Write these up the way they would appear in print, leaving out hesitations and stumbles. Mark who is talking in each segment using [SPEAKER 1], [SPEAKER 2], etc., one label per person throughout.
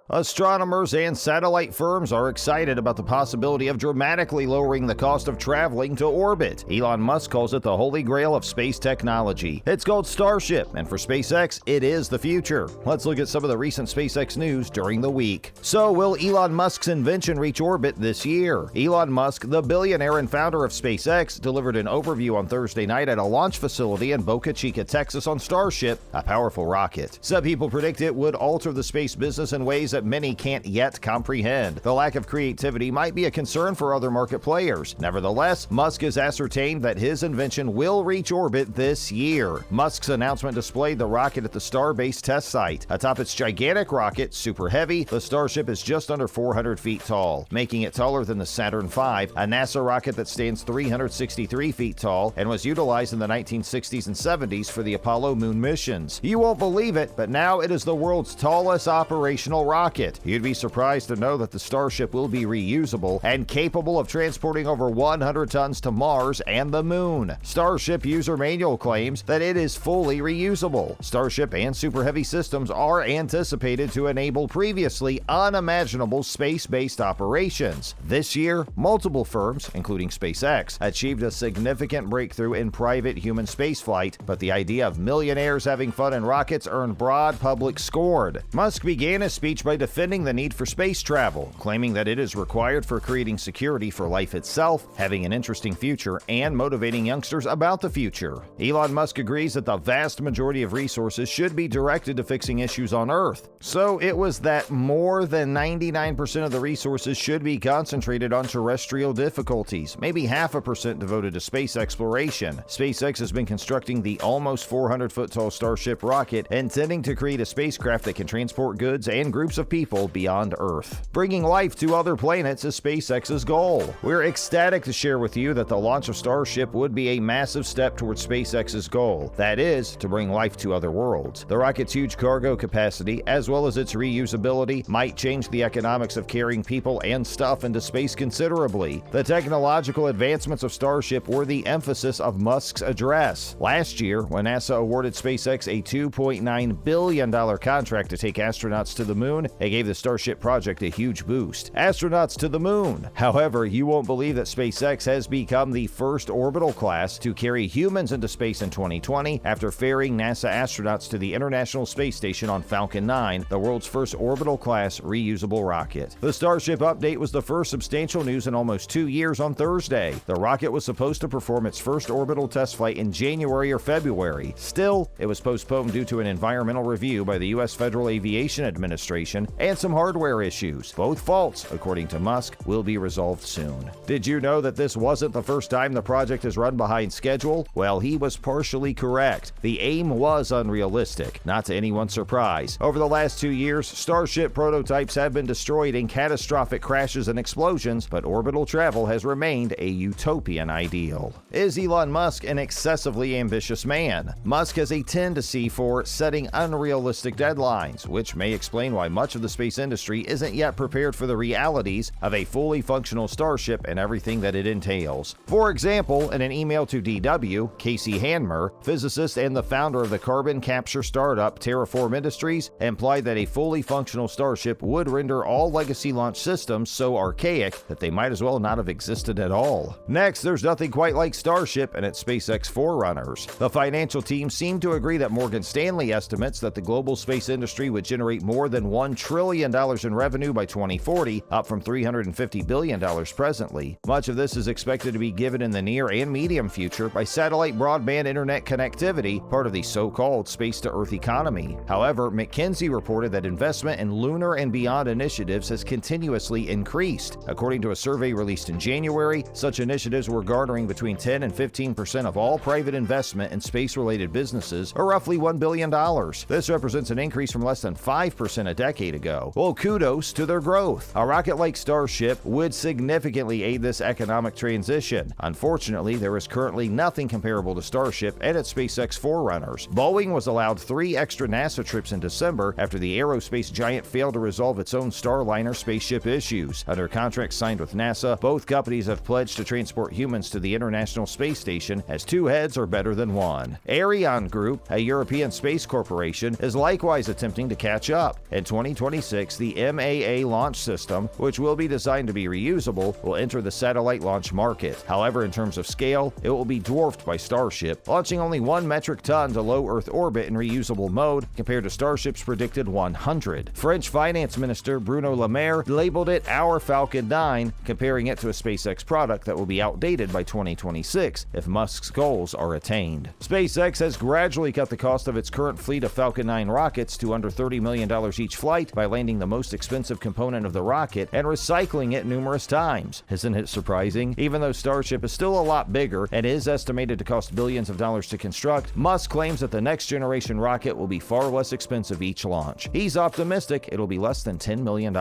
[SPEAKER 1] Astronomers and satellite firms are excited about the possibility of dramatically lowering the cost of traveling to orbit. Elon Musk calls it the holy grail of space technology. It's called Starship, and for SpaceX, it is the future. Let's look at some of the recent SpaceX news during the week. So, will Elon Musk's invention reach orbit this year? Elon Musk, the billionaire and founder of SpaceX, delivered an overview on Thursday night at a launch facility in Boca Chica, Texas on Starship, a powerful rocket. Some people predict it would alter the space business in ways that many can't yet comprehend. The lack of creativity might be a concern for other market players. Nevertheless, Musk has ascertained that his invention will reach orbit this year. Musk's announcement displayed the rocket at the Starbase test site. Atop its gigantic rocket, Super Heavy, the Starship is just under 400 feet tall, making it taller than the Saturn V, a NASA rocket that stands 363 feet tall and was utilized in the 1960s and 70s for the Apollo moon missions. You won't believe it, but now it is the world's tallest operational rocket. You'd be surprised to know that the Starship will be reusable and capable of transporting over 100 tons to Mars and the Moon. Starship user manual claims that it is fully reusable. Starship and Super Heavy systems are anticipated to enable previously unimaginable space-based operations. This year, multiple firms, including SpaceX, achieved a significant breakthrough in private human spaceflight, but the idea of millionaires having fun in rockets earned broad public scorn. Musk began his speech by defending the need for space travel, claiming that it is required for creating security for life itself, having an interesting future, and motivating youngsters about the future. Elon Musk agrees that the vast majority of resources should be directed to fixing issues on Earth. So it was that more than 99% of the resources should be concentrated on terrestrial difficulties, maybe 0.5% devoted to space exploration. SpaceX has been constructing the almost 400-foot tall Starship rocket, intending to create a spacecraft that can transport goods and groups of people beyond Earth. Bringing life to other planets is SpaceX's goal. We're ecstatic to share with you that the launch of Starship would be a massive step towards SpaceX's goal, that is, to bring life to other worlds. The rocket's huge cargo capacity, as well as its reusability, might change the economics of carrying people and stuff into space considerably. The technological advancements of Starship were the emphasis of Musk's address. Last year, when NASA awarded SpaceX a $2.9 billion contract to take astronauts to the moon, it gave the Starship project a huge boost. Astronauts to the moon. However, you won't believe that SpaceX has become the first orbital class to carry humans into space in 2020 after ferrying NASA astronauts to the International Space Station on Falcon 9, the world's first orbital class reusable rocket. The Starship update was the first substantial news in almost 2 years on Thursday. The rocket was supposed to perform its first orbital test flight in January or February. Still, it was postponed due to an environmental review by the U.S. Federal Aviation Administration and some hardware issues. Both faults, according to Musk, will be resolved soon. Did you know that this wasn't the first time the project has run behind schedule? Well, he was partially correct. The aim was unrealistic, not to anyone's surprise. Over the last 2 years, Starship prototypes have been destroyed in catastrophic crashes and explosions, but orbital travel has remained a utopian ideal. Is Elon Musk an excessively ambitious man? Musk has a tendency for setting unrealistic deadlines, which may explain why much of the space industry isn't yet prepared for the realities of a fully functional Starship and everything that it entails. For example, in an email to DW, Casey Hanmer, physicist and the founder of the carbon capture startup Trasnform Industries, implied that a fully functional Starship would render all legacy launch systems so archaic that they might as well not have existed at all. Next, there's nothing quite like Starship and its SpaceX forerunners. The financial team seemed to agree that Morgan Stanley estimates that the global space industry would generate more than $1 trillion in revenue by 2040, up from $350 billion presently. Much of this is expected to be given in the near and medium future by satellite broadband internet connectivity, part of the so-called space-to-Earth economy. However, McKinsey reported that investment in lunar and beyond initiatives has continuously increased. According to a survey released in January, such initiatives were garnering between 10 and 15% of all private investment in space-related businesses, or roughly $1 billion. This represents an increase from less than 5% a decade ago. Well, kudos to their growth. A rocket like Starship would significantly aid this economic transition. Unfortunately, there is currently nothing comparable to Starship and its SpaceX forerunners. Boeing was allowed 3 extra NASA trips in December after the aerospace giant failed to resolve its own Starliner spaceship issues. Under contracts signed with NASA, both companies have pledged to transport humans to the International Space Station, as 2 heads are better than 1. Ariane Group, a European space corporation, is likewise attempting to catch up. In 2020, 2026, the MAA launch system, which will be designed to be reusable, will enter the satellite launch market. However, in terms of scale, it will be dwarfed by Starship, launching only 1 metric ton to low Earth orbit in reusable mode compared to Starship's predicted 100. French Finance Minister Bruno Le Maire labeled it our Falcon 9, comparing it to a SpaceX product that will be outdated by 2026 if Musk's goals are attained. SpaceX has gradually cut the cost of its current fleet of Falcon 9 rockets to under $30 million each flight by landing the most expensive component of the rocket and recycling it numerous times. Isn't it surprising? Even though Starship is still a lot bigger and is estimated to cost billions of dollars to construct, Musk claims that the next generation rocket will be far less expensive each launch. He's optimistic it'll be less than $10 million.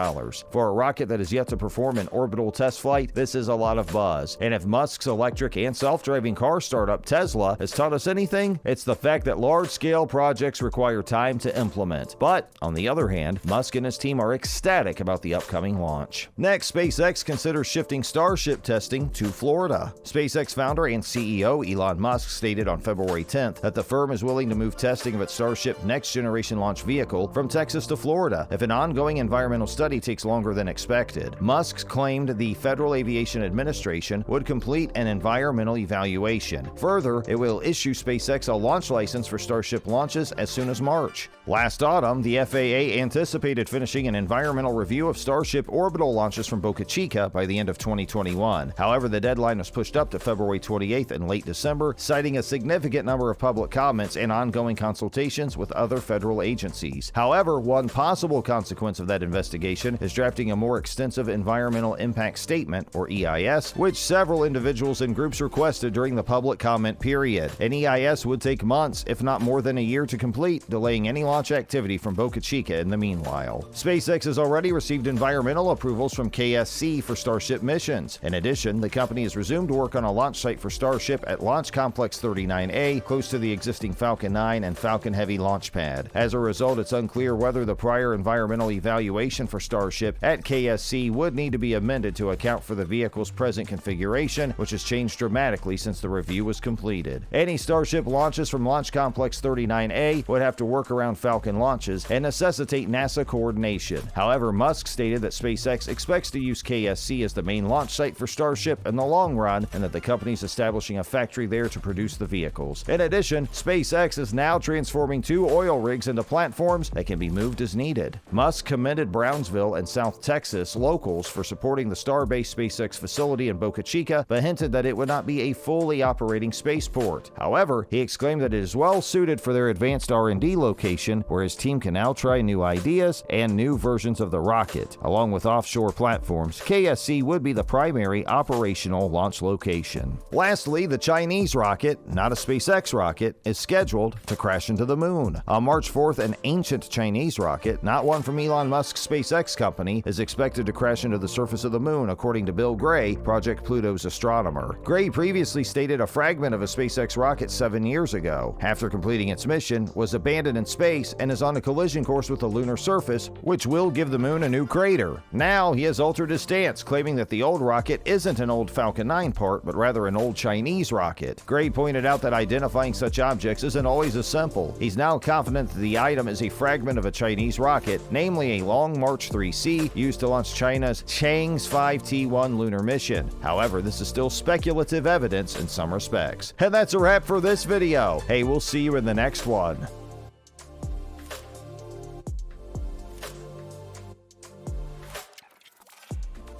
[SPEAKER 1] For a rocket that is yet to perform an orbital test flight, this is a lot of buzz. And if Musk's electric and self-driving car startup Tesla has taught us anything, it's the fact that large-scale projects require time to implement. But, on the other hand, Musk and his team are ecstatic about the upcoming launch. Next, SpaceX considers shifting Starship testing to Florida. SpaceX founder and CEO Elon Musk stated on February 10th that the firm is willing to move testing of its Starship next-generation launch vehicle from Texas to Florida if an ongoing environmental study takes longer than expected. Musk claimed the Federal Aviation Administration would complete an environmental evaluation. Further, it will issue SpaceX a launch license for Starship launches as soon as March. Last autumn, the FAA anticipated finishing an environmental review of Starship orbital launches from Boca Chica by the end of 2021. However, the deadline was pushed up to February 28th in late December, citing a significant number of public comments and ongoing consultations with other federal agencies. However, one possible consequence of that investigation is drafting a more extensive Environmental Impact Statement, or EIS, which several individuals and groups requested during the public comment period. An EIS would take months, if not more than a year, to complete, delaying any launch activity from Boca Chica in the meanwhile. SpaceX has already received environmental approvals from KSC for Starship missions. In addition, the company has resumed work on a launch site for Starship at Launch Complex 39A, close to the existing Falcon 9 and Falcon Heavy launch pad. As a result, it's unclear whether the prior environmental evaluation for Starship at KSC would need to be amended to account for the vehicle's present configuration, which has changed dramatically since the review was completed. Any Starship launches from Launch Complex 39A would have to work around Falcon launches and necessitate NASA coordination. However, Musk stated that SpaceX expects to use KSC as the main launch site for Starship in the long run, and that the company is establishing a factory there to produce the vehicles. In addition, SpaceX is now transforming 2 oil rigs into platforms that can be moved as needed. Musk commended Brownsville and South Texas locals for supporting the Star-based SpaceX facility in Boca Chica, but hinted that it would not be a fully operating spaceport. However, he exclaimed that it is well suited for their advanced R&D location, where his team can now try new ideas and new versions of the rocket. Along with offshore platforms, KSC would be the primary operational launch location. Lastly, the Chinese rocket, not a SpaceX rocket, is scheduled to crash into the moon. On March 4th, an ancient Chinese rocket, not one from Elon Musk's SpaceX company, is expected to crash into the surface of the moon, according to Bill Gray, Project Pluto's astronomer. Gray previously stated a fragment of a SpaceX rocket 7 years ago, after completing its mission, was abandoned in space and is on a collision course with the lunar surface, which will give the moon a new crater. Now he has altered his stance, claiming that the old rocket isn't an old Falcon 9 part, but rather an old Chinese rocket. Gray pointed out that identifying such objects isn't always as simple. He's now confident that the item is a fragment of a Chinese rocket, namely a Long March 3C used to launch China's Chang'e 5T1 lunar mission. However, this is still speculative evidence in some respects. And that's a wrap for this video. Hey, we'll see you in the next one.